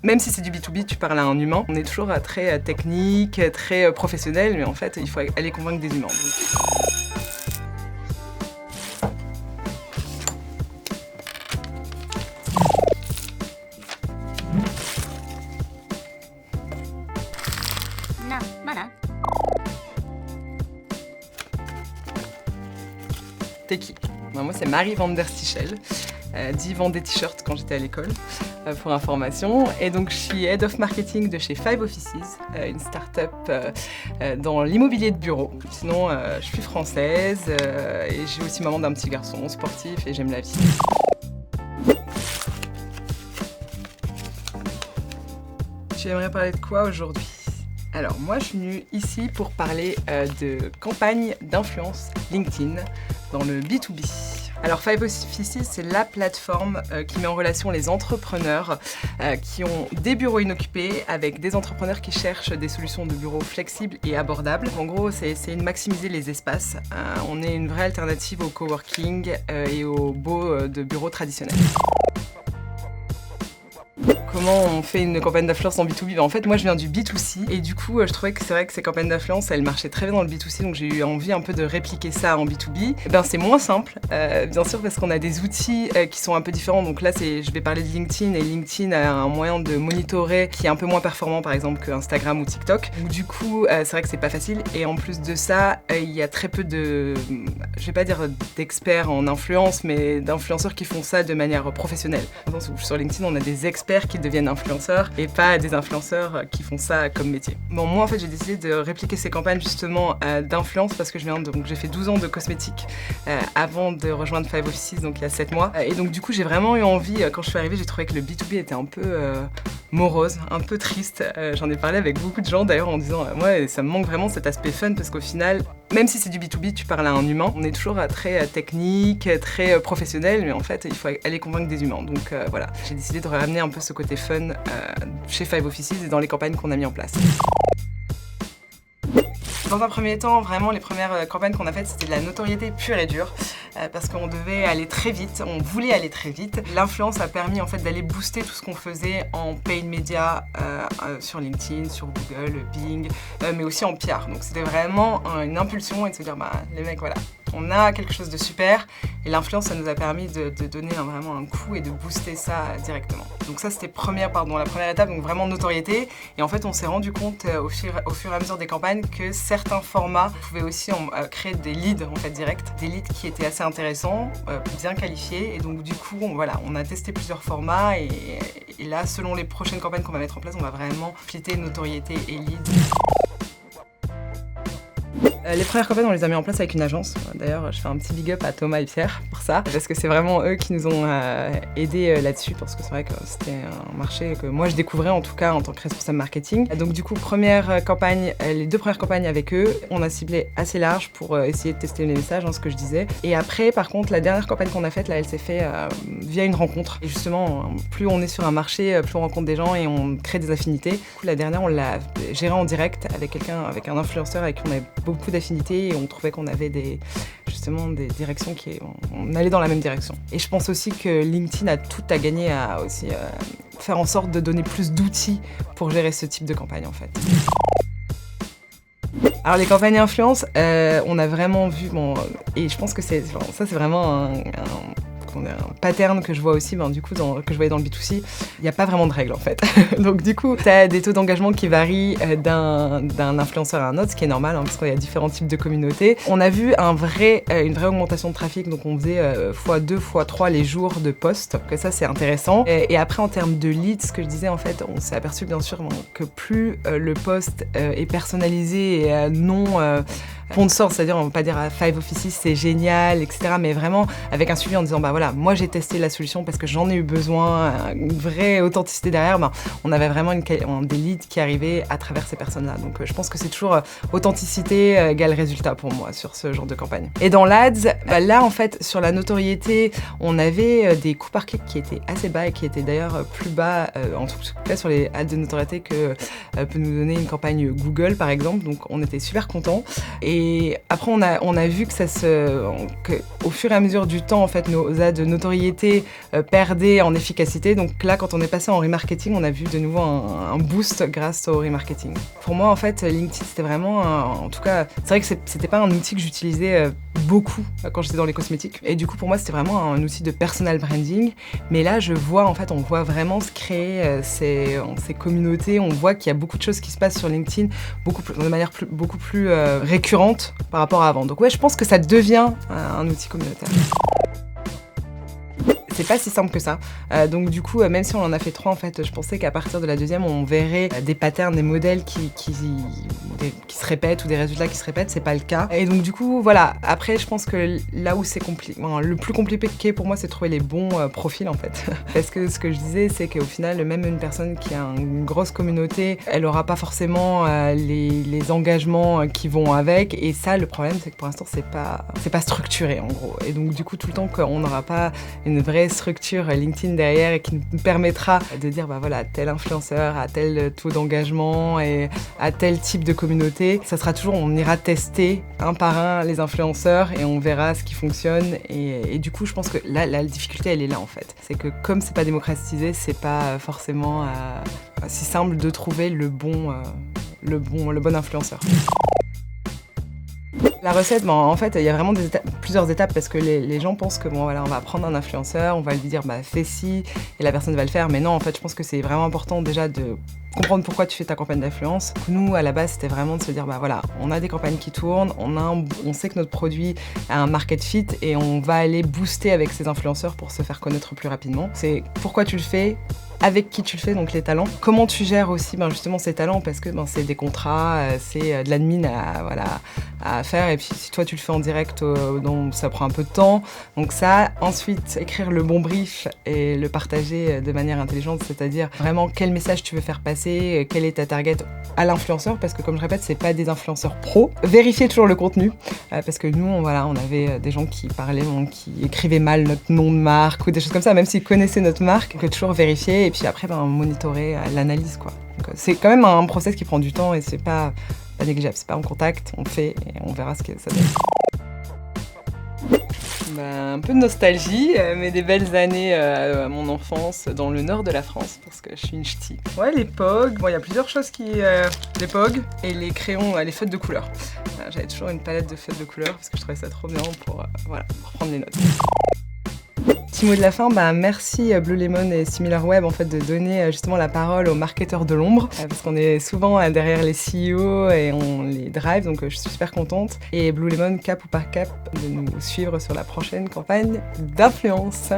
Même si c'est du B2B, tu parles à un humain. On est toujours très technique, très professionnel, mais en fait, il faut aller convaincre des humains. Non, voilà. T'es qui? Moi, c'est Marie Van der Stichel, dit vend des t-shirts quand j'étais à l'école, pour information. Et donc, je suis Head of Marketing de chez Five Offices, une start-up dans l'immobilier de bureau. Sinon, je suis française et j'ai aussi maman d'un petit garçon sportif et j'aime la vie. J'aimerais parler de quoi aujourd'hui? Alors moi je suis venue ici pour parler de campagne d'influence LinkedIn dans le B2B. Alors Five Offices, c'est la plateforme qui met en relation les entrepreneurs qui ont des bureaux inoccupés avec des entrepreneurs qui cherchent des solutions de bureaux flexibles et abordables. En gros, c'est essayer de maximiser les espaces. On est une vraie alternative au coworking et aux baux de bureaux traditionnels. Comment on fait une campagne d'influence en B2B? En fait, moi je viens du B2C et du coup je trouvais que c'est vrai que ces campagnes d'influence elles marchaient très bien dans le B2C, donc j'ai eu envie un peu de répliquer ça en B2B. C'est moins simple, bien sûr, parce qu'on a des outils qui sont un peu différents. Donc là je vais parler de LinkedIn et LinkedIn a un moyen de monitorer qui est un peu moins performant par exemple que Instagram ou TikTok. Donc du coup c'est vrai que c'est pas facile et en plus de ça il y a très peu de, je vais pas dire d'experts en influence, mais d'influenceurs qui font ça de manière professionnelle. Sur LinkedIn on a des experts qui deviennent influenceurs et pas des influenceurs qui font ça comme métier. Bon, moi en fait j'ai décidé de répliquer ces campagnes justement d'influence parce que j'ai fait 12 ans de cosmétique avant de rejoindre Five Offices, donc il y a 7 mois. Et donc du coup j'ai vraiment eu envie, quand je suis arrivée j'ai trouvé que le B2B était un peu morose, un peu triste. J'en ai parlé avec beaucoup de gens d'ailleurs en disant ouais ça me manque vraiment cet aspect fun parce qu'au final, même si c'est du B2B, tu parles à un humain. On est toujours très technique, très professionnel, mais en fait il faut aller convaincre des humains. Donc voilà, j'ai décidé de ramener un peu ce côté fun chez Five Offices et dans les campagnes qu'on a mis en place. Dans un premier temps, vraiment, les premières campagnes qu'on a faites, c'était de la notoriété pure et dure, parce qu'on devait aller très vite, on voulait aller très vite. L'influence a permis en fait d'aller booster tout ce qu'on faisait en paid media sur LinkedIn, sur Google, Bing, mais aussi en PR. Donc c'était vraiment une impulsion et de se dire, les mecs, voilà, on a quelque chose de super et l'influence, ça nous a permis de donner vraiment un coup et de booster ça directement. Donc ça, c'était la première étape, donc vraiment notoriété. Et en fait, on s'est rendu compte au fur et à mesure des campagnes que certains formats pouvaient aussi créer des leads en fait directs, des leads qui étaient assez intéressants, bien qualifiés. Et donc du coup, on a testé plusieurs formats et là, selon les prochaines campagnes qu'on va mettre en place, on va vraiment splitter notoriété et leads. Les premières campagnes, on les a mis en place avec une agence. D'ailleurs, je fais un petit big up à Thomas et Pierre pour ça, parce que c'est vraiment eux qui nous ont aidés là-dessus, parce que c'est vrai que c'était un marché que moi je découvrais en tout cas en tant que responsable marketing. Donc du coup, première campagne, les 2 premières campagnes avec eux, on a ciblé assez large pour essayer de tester les messages, ce que je disais. Et après, par contre, la dernière campagne qu'on a faite, là, elle s'est faite via une rencontre. Et justement, plus on est sur un marché, plus on rencontre des gens et on crée des affinités. Du coup, la dernière, on l'a gérée en direct avec avec un influenceur avec qui on avait beaucoup d'affinités et on trouvait qu'on avait des directions on allait dans la même direction. Et je pense aussi que LinkedIn a tout à gagner à aussi faire en sorte de donner plus d'outils pour gérer ce type de campagne en fait. Alors les campagnes influence, on a vraiment vu, et je pense que ça c'est vraiment un pattern que je vois aussi, que je voyais dans le B2C, il n'y a pas vraiment de règles en fait. Donc du coup, tu as des taux d'engagement qui varient d'un influenceur à un autre, ce qui est normal parce qu'il y a différents types de communautés. On a vu une vraie augmentation de trafic, donc on faisait x2, x3 les jours de post, donc ça c'est intéressant. Et après en termes de leads, ce que je disais en fait, on s'est aperçu bien sûr que plus le post est personnalisé et non sponsor, c'est-à-dire on ne va pas dire à Five Offices c'est génial, etc. Mais vraiment avec un suivi en disant voilà, moi j'ai testé la solution parce que j'en ai eu besoin, une vraie authenticité derrière, on avait vraiment des leads qui arrivaient à travers ces personnes-là. Donc je pense que c'est toujours authenticité égale résultat pour moi sur ce genre de campagne. Et dans l'Ads, là en fait sur la notoriété, on avait des coûts par clic qui étaient assez bas et qui étaient d'ailleurs plus bas en tout cas sur les ads de notoriété que peut nous donner une campagne Google par exemple. Donc on était super contents. Et Et après, on a vu qu'au fur et à mesure du temps, en fait, nos aides de notoriété perdaient en efficacité. Donc là, quand on est passé en remarketing, on a vu de nouveau un boost grâce au remarketing. Pour moi, en fait, LinkedIn, c'était vraiment, en tout cas, c'est vrai que c'était pas un outil que j'utilisais beaucoup quand j'étais dans les cosmétiques. Et du coup, pour moi, c'était vraiment un outil de personal branding. Mais là, on voit vraiment se créer ces communautés. On voit qu'il y a beaucoup de choses qui se passent sur LinkedIn, de manière beaucoup plus récurrente par rapport à avant. Donc ouais, je pense que ça devient un outil communautaire. C'est pas si simple que ça. Donc du coup, même si on en a fait 3, en fait, je pensais qu'à partir de la 2e, on verrait des patterns, des modèles qui se répètent ou des résultats qui se répètent. C'est pas le cas. Et donc du coup, voilà. Après, je pense que là où c'est le plus compliqué pour moi, c'est de trouver les bons profils, en fait. Parce que ce que je disais, c'est qu'au final, même une personne qui a une grosse communauté, elle aura pas forcément les engagements qui vont avec. Et ça, le problème, c'est que pour l'instant, c'est pas structuré, en gros. Et donc du coup, tout le temps qu'on n'aura pas une vraie structure LinkedIn derrière et qui nous permettra de dire bah voilà, tel influenceur a tel taux d'engagement et à tel type de communauté, ça sera toujours, on ira tester un par un les influenceurs et on verra ce qui fonctionne et du coup je pense que là la difficulté elle est là en fait, c'est que comme c'est pas démocratisé, c'est pas forcément si simple de trouver le bon influenceur. La recette, en fait, il y a vraiment plusieurs étapes parce que les gens pensent que bon, voilà, on va prendre un influenceur, on va lui dire bah fais ci et la personne va le faire. Mais non, en fait, je pense que c'est vraiment important déjà de comprendre pourquoi tu fais ta campagne d'influence. Nous, à la base, c'était vraiment de se dire bah voilà, on a des campagnes qui tournent, on sait que notre produit a un market fit et on va aller booster avec ces influenceurs pour se faire connaître plus rapidement. C'est pourquoi tu le fais, avec qui tu le fais, donc les talents. Comment tu gères aussi justement ces talents parce que c'est des contrats, c'est de l'admin à faire et puis si toi tu le fais en direct, donc ça prend un peu de temps. Donc ça, ensuite écrire le bon brief et le partager de manière intelligente, c'est-à-dire vraiment quel message tu veux faire passer, quelle est ta target à l'influenceur parce que comme je répète, c'est pas des influenceurs pros. Vérifier toujours le contenu parce que nous, on avait des gens qui parlaient, qui écrivaient mal notre nom de marque ou des choses comme ça, même s'ils connaissaient notre marque, il faut toujours vérifier. Et puis après, monitorer l'analyse, quoi. Donc, c'est quand même un process qui prend du temps et c'est pas négligeable. C'est pas en contact, on fait et on verra ce que ça donne. Un peu de nostalgie, mais des belles années à mon enfance dans le nord de la France, parce que je suis une ch'ti. Ouais, les POG, il y a plusieurs choses les POG et les crayons, les feutres de couleur. J'avais toujours une palette de feutres de couleur parce que je trouvais ça trop bien pour prendre les notes. Petit mot de la fin, merci Blue Lemon et SimilarWeb en fait de donner justement la parole aux marketeurs de l'ombre parce qu'on est souvent derrière les CEO et on les drive donc je suis super contente et Blue Lemon cap ou pas cap de nous suivre sur la prochaine campagne d'influence.